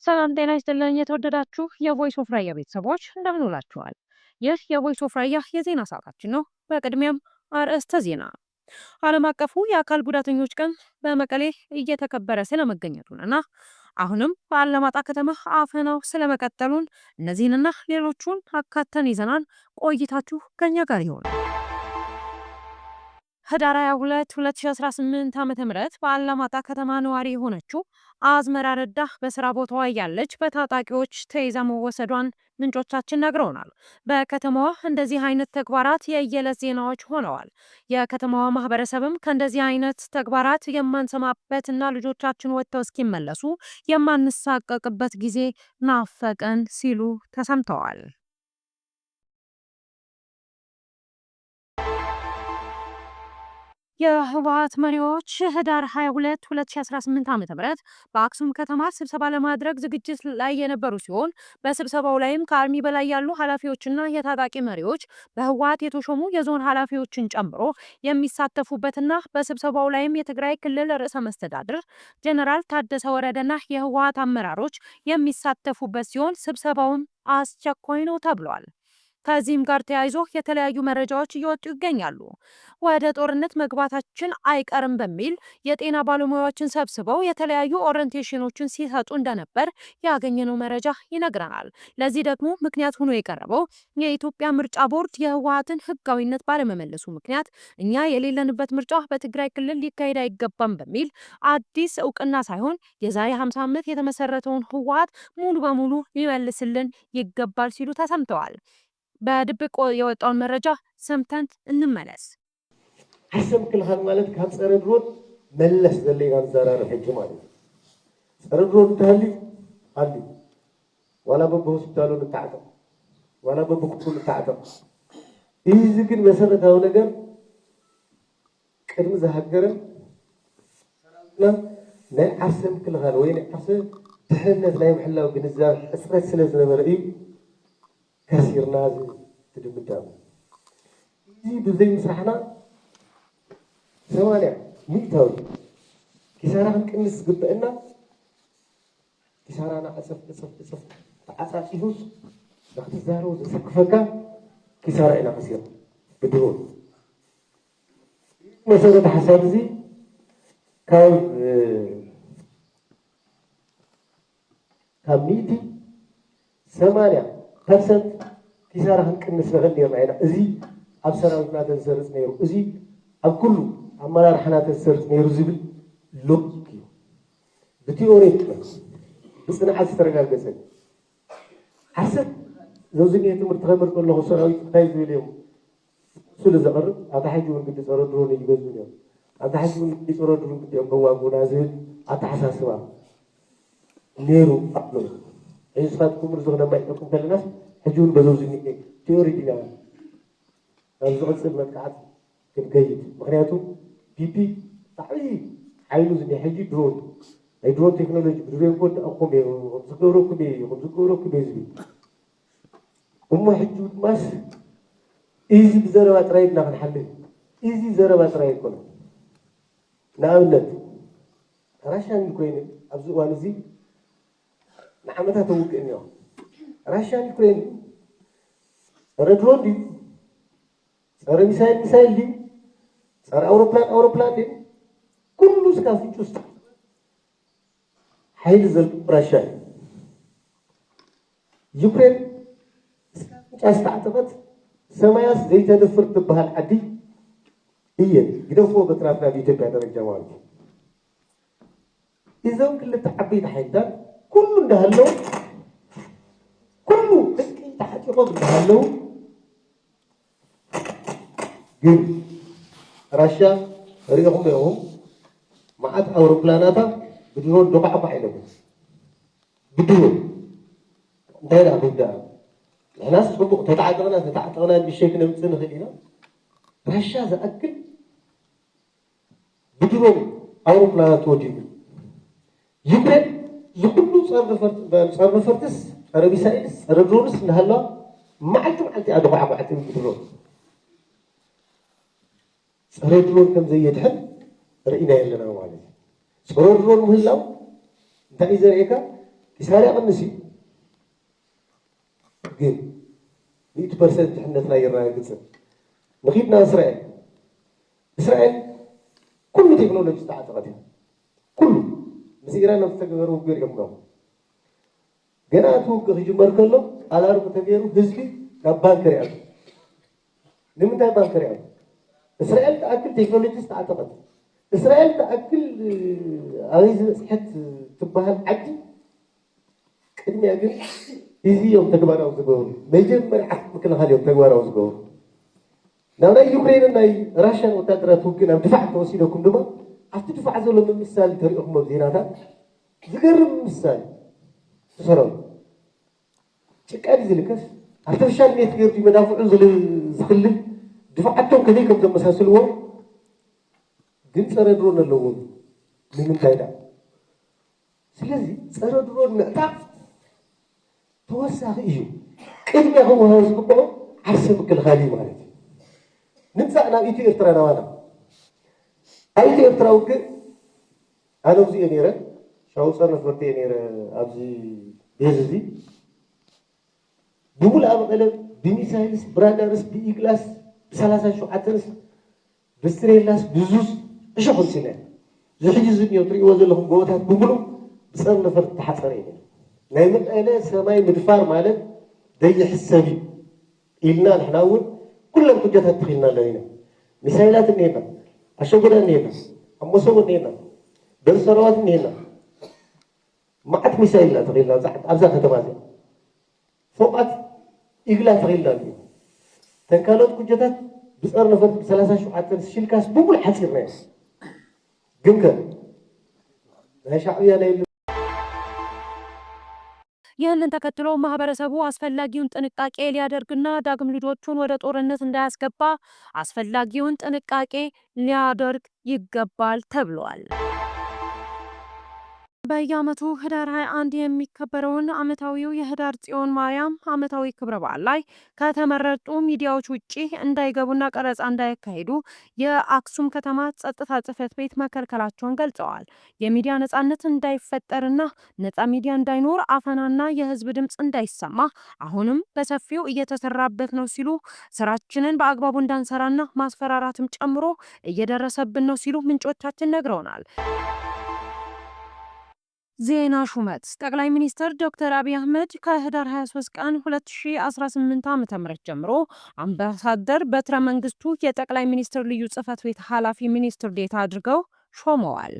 ሰላም ጤና ይስጥልኝ የተወደዳችሁ የቮይስ ኦፍ ራያ ቤተሰቦች እንደምን ውላችኋል? ይህ የቮይስ ኦፍ ራያ የዜና ሰዓታችን ነው። በቅድሚያም አርዕስተ ዜና። ዓለም አቀፉ የአካል ጉዳተኞች ቀን በመቀሌ እየተከበረ ስለመገኘቱንና አሁንም በአላማጣ ከተማ አፈናው ስለመቀጠሉን እነዚህንና ሌሎቹን አካተን ይዘናል። ቆይታችሁ ከኛ ጋር ይሆን። ህዳር 22 2018 ዓ.ም በአላማጣ ከተማ ነዋሪ የሆነችው አዝመራ ረዳ በስራ ቦታዋ ያለች በታጣቂዎች ተይዛ መወሰዷን ምንጮቻችን ነግረውናል። በከተማዋ እንደዚህ አይነት ተግባራት የየዕለት ዜናዎች ሆነዋል። የከተማዋ ማህበረሰብም ከእንደዚህ አይነት ተግባራት የማንሰማበትና ልጆቻችን ወጥተው እስኪመለሱ የማንሳቀቅበት ጊዜ ናፈቀን ሲሉ ተሰምተዋል። የህወሓት መሪዎች ህዳር 22 2018 ዓ.ም በአክሱም ከተማ ስብሰባ ለማድረግ ዝግጅት ላይ የነበሩ ሲሆን በስብሰባው ላይም ከአርሚ በላይ ያሉ ኃላፊዎችና የታጣቂ መሪዎች በህወሓት የተሾሙ የዞን ኃላፊዎችን ጨምሮ የሚሳተፉበትና በስብሰባው ላይም የትግራይ ክልል ርዕሰ መስተዳድር ጀነራል ታደሰ ወረደና የህወሓት አመራሮች የሚሳተፉበት ሲሆን ስብሰባውም አስቸኳይ ነው ተብሏል። ከዚህም ጋር ተያይዞ የተለያዩ መረጃዎች እየወጡ ይገኛሉ። ወደ ጦርነት መግባታችን አይቀርም በሚል የጤና ባለሙያዎችን ሰብስበው የተለያዩ ኦሪንቴሽኖችን ሲሰጡ እንደነበር ያገኘነው መረጃ ይነግረናል። ለዚህ ደግሞ ምክንያት ሆኖ የቀረበው የኢትዮጵያ ምርጫ ቦርድ የህወሓትን ህጋዊነት ባለመመለሱ ምክንያት እኛ የሌለንበት ምርጫ በትግራይ ክልል ሊካሄድ አይገባም በሚል አዲስ እውቅና ሳይሆን የዛሬ 50 ዓመት የተመሰረተውን ህወሓት ሙሉ በሙሉ ሊመልስልን ይገባል ሲሉ ተሰምተዋል። በድብቅ የወጣውን መረጃ ሰምተን እንመለስ። حسب كل هذا مالك كان صار درون ملش ذلي كان زرار حكمة صار درون تهلي هلي ولا بهوسبيتالو نتعاطى ولا ببكتو نتعاطى إذا كن مثلا هذا نجار كرم زهجرن لا حسب كل هذا وين حسب تحلنا لا محلا وبنزار أسرع سلسلة مرئي كثير نازل تدوم الدم إذا بزي مسحنا ثمانية ميتاوي كسرنا كنس قبلنا كسرنا أسف تعصيهوس لقد زاروا سقفك كسرنا خسير بدون مثلا حساب زي كميتي 8% كسرنا كنس لغني معنا زي أبصرنا تنسرس نيرو زي أكله أمرار حنا تسرت نيرزبل لوكيو بتيوريت بس أنا حاسس ترجع جسد حسب زوجي أنت مرتخمر كل خسارة خايف اليوم سول زقر هذا حاجة من قد صار درون يجوز اليوم هذا حاجة من قد صار درون قد يوم هو أبو نازل أتحسس سوا نيرو أبلو إيش فاتكم رزقنا ما يكون كلنا حجون بزوجي تيوريت لا الزوج سلمت كعاد كجيد مغنياتو بيبي تعريف حيلو زي حجي درون أي درون تكنولوجي بدون كود أقوم يخمسكورو كبيزبي حجو ماس إيزي بزرع ترايد نحن حلل إيزي زرع ترايد كله نعملت راشان يكوين أبزو وانزي نعمتها توك إنيو راشان يكوين ردرون دي صار مثال دي صار أوروبلان دي كله سكافي جوست حيل زل رشاي يوكرين سكافي تعتقد سماياس زي تدفر تبها العدي هي يدفوا بطرافنا في إثيوبيا درجة جمال إذا كل تعبيد حيدا كله دهلو كله تكي تحت يقول دهلو جيم رشا ريهم يوم معاد أوروبلاناتا بدون دقع بعينهم بدون ده لا بده الناس بقوا تتعاطرنا بشكل مثل خلينا رشا زأكل بدون أوروبلانات وجيب يوكرين يقولوا صار بفرتس صار بيسايس صار درونس نهلا معلتم أدقع بعتهم بدون صار درون كم زي يدحل رأينا لنا معلم صار درون مهلاو انت إذا هيك ኪሳራ ይቕንስ እዩ ግን 100% ድሕነትና ይረጋግፅን ንኺድና እስራኤል ኩሉ ቴክኖሎጂ ዝተዓፀቐት እያ ኩሉ ምስ ኢራን ኣብ ዝተገበረ ውግእ እዮም ነው ገና እቲ ውግእ ክጅመር ከሎ ኣላርም ተገይሩ ህዝቢ ናብ ባንከር ይኣቱ ንምንታይ ባንከር ይኣቱ እስራኤል ተኣክል ቴክኖሎጂ ዝተዓፀቐት እስራኤል ተኣክል ኣበይ ዝበፅሐት ትበሃል ዓዲ ቅድሚያ ግን እዚ እዮም ተግባራዊ ዝገበሩ መጀመርያ ዓቅሚ ምክልኻል እዮም ተግባራዊ ዝገበሩ ናብ ናይ ዩክሬንን ናይ ራሽያን ወታደራት ውግእ ናብ ድፋዕ ተወሲደኩም ድማ ኣብቲ ድፋዕ ዘሎ ምምሳል ተሪእኹም ኣብ ዜናታት ዝገርም ምሳሌ ተሰረሩ ጭቃዲ ዝልከስ ኣርተፊሻል ኔት ገይሩ መዳፍዑ ዝኽልል ድፋዓቶም ከመይ ከም ዘመሳስልዎ ግን ፀረ ድሮን ኣለዎም ንምንታይ ዳ ስለዚ ፀረ ድሮን ምዕጣፍ ተወሳኺ እዩ ቅድሚያ ክወሃብ ዝግብኦ ዓርሰ ምክልኻል እዩ ማለት እዩ ንምሳእ ናብ ኢትዮ ኤርትራ ናባና ኣብ ኢትዮ ኤርትራ ውግእ ኣነ ኣብዚኦ ነይረ ሻውፀር ነፈርቲ እየ ነይረ ኣብዚ ቤዝ እዚ ብሙሉእ መቐለ ብሚሳይልስ ብራዳርስ ብኢግላስ ብ37ስ ብስትሬላስ ብዙዝ እሾክ ንሲና ዝሕጂ ዝኒኦ ትሪእዎ ዘለኹም ጎቦታት ብምሉእ ብፀር ነፈርቲ ተሓፀረ እዩ ናይ መቐለ ሰማይ ምድፋር ማለት ደይሕሰብ እዩ ኢልና ንሕና እውን ኩሎም ኩጀታት ተኺልና ኣለና ኢና ሚሳይላት እኒሄና ኣሸጎዳ እኒሄና ኣመሰቦ እኒሄና በርሰረዋት እኒሄና ማዓት ሚሳይልና ተኺልና ኣብዛ ከተማ እዚኣ ፎቃት ኢግላ ተኺልና እዩ ተንካሎት ኩጀታት ብፀር ነፈርቲ ብ37 ሽልካስ ብምሉእ ሓፂርና እዩ ግን ከ ናይ ሻዕብያ ናይ ይህንን ተከትሎ ማህበረሰቡ አስፈላጊውን ጥንቃቄ ሊያደርግና ዳግም ልጆቹን ወደ ጦርነት እንዳያስገባ አስፈላጊውን ጥንቃቄ ሊያደርግ ይገባል ተብሏል። በየዓመቱ ህዳር 21 የሚከበረውን ዓመታዊው የህዳር ጽዮን ማርያም ዓመታዊ ክብረ በዓል ላይ ከተመረጡ ሚዲያዎች ውጪ እንዳይገቡና ቀረጻ እንዳይካሄዱ የአክሱም ከተማ ጸጥታ ጽሕፈት ቤት መከልከላቸውን ገልጸዋል። የሚዲያ ነጻነት እንዳይፈጠርና ነጻ ሚዲያ እንዳይኖር አፈናና የህዝብ ድምጽ እንዳይሰማ አሁንም በሰፊው እየተሰራበት ነው ሲሉ ስራችንን በአግባቡ እንዳንሰራና ማስፈራራትም ጨምሮ እየደረሰብን ነው ሲሉ ምንጮቻችን ነግረውናል። ዜና ሹመት ጠቅላይ ሚኒስትር ዶክተር አብይ አህመድ ከህዳር 23 ቀን 2018 ዓ.ም ጀምሮ አምባሳደር በትረ መንግስቱ የጠቅላይ ሚኒስትር ልዩ ጽሕፈት ቤት ኃላፊ ሚኒስትር ዴኤታ አድርገው ሾመዋል።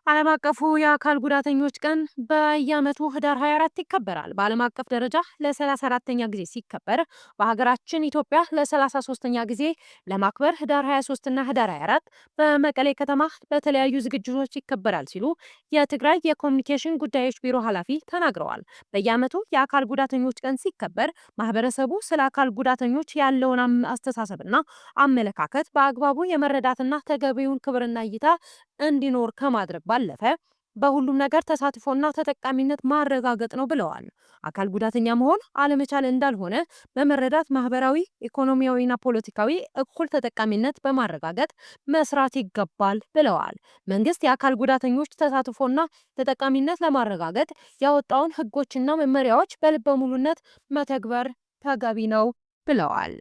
ዓለም አቀፉ የአካል ጉዳተኞች ቀን በየዓመቱ ህዳር 24 ይከበራል። በዓለም አቀፍ ደረጃ ለ34ኛ ጊዜ ሲከበር በሀገራችን ኢትዮጵያ ለ33ኛ ጊዜ ለማክበር ህዳር 23 እና ህዳር 24 በመቀሌ ከተማ በተለያዩ ዝግጅቶች ይከበራል ሲሉ የትግራይ የኮሚኒኬሽን ጉዳዮች ቢሮ ኃላፊ ተናግረዋል። በየዓመቱ የአካል ጉዳተኞች ቀን ሲከበር ማህበረሰቡ ስለ አካል ጉዳተኞች ያለውን አስተሳሰብና አመለካከት በአግባቡ የመረዳትና ተገቢውን ክብርና እይታ እንዲኖር ከማድረግ ባለፈ በሁሉም ነገር ተሳትፎና ተጠቃሚነት ማረጋገጥ ነው ብለዋል። አካል ጉዳተኛ መሆን አለመቻል እንዳልሆነ በመረዳት ማህበራዊ፣ ኢኮኖሚያዊና ፖለቲካዊ እኩል ተጠቃሚነት በማረጋገጥ መስራት ይገባል ብለዋል። መንግስት የአካል ጉዳተኞች ተሳትፎና ተጠቃሚነት ለማረጋገጥ ያወጣውን ህጎችና መመሪያዎች በልበ ሙሉነት መተግበር ተገቢ ነው ብለዋል።